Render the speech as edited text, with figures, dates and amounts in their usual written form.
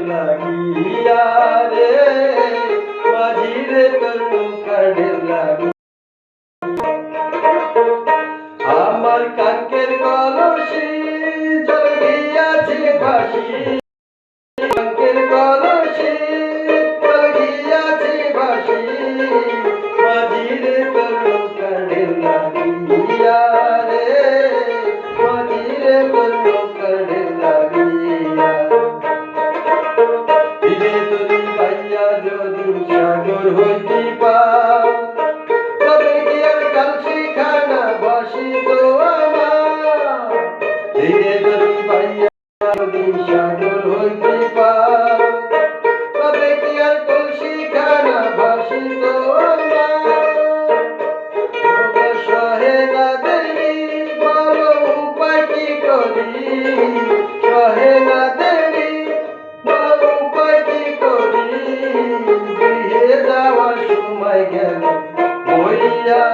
লাগিয়া রে মাঝি রে তোর নৌকার লাগি আমার কাঙ্কের কলসি জল গিয়াছে ভাসি কাঙ্কের কলসি জল গিয়াছে ভাসি মাঝি রে তোর নৌকার লাগিয়া রে মাঝি রে তোর নৌকার লাগিয়া দিলে যদি পাইয়া যদি সাগর হইতে পার তবে কি আর কলসি খানা বসিত আমার দিলে যদি পাইয়া যদি সাগর হইতে পার তবে কি আর কলসি খানা বসিত আমার সহে না দেরি বলো উপায় কি করি সহে না দেরি বলো উপায় কি করি দিয়ে যাওয়ার সময় গেল বইয়া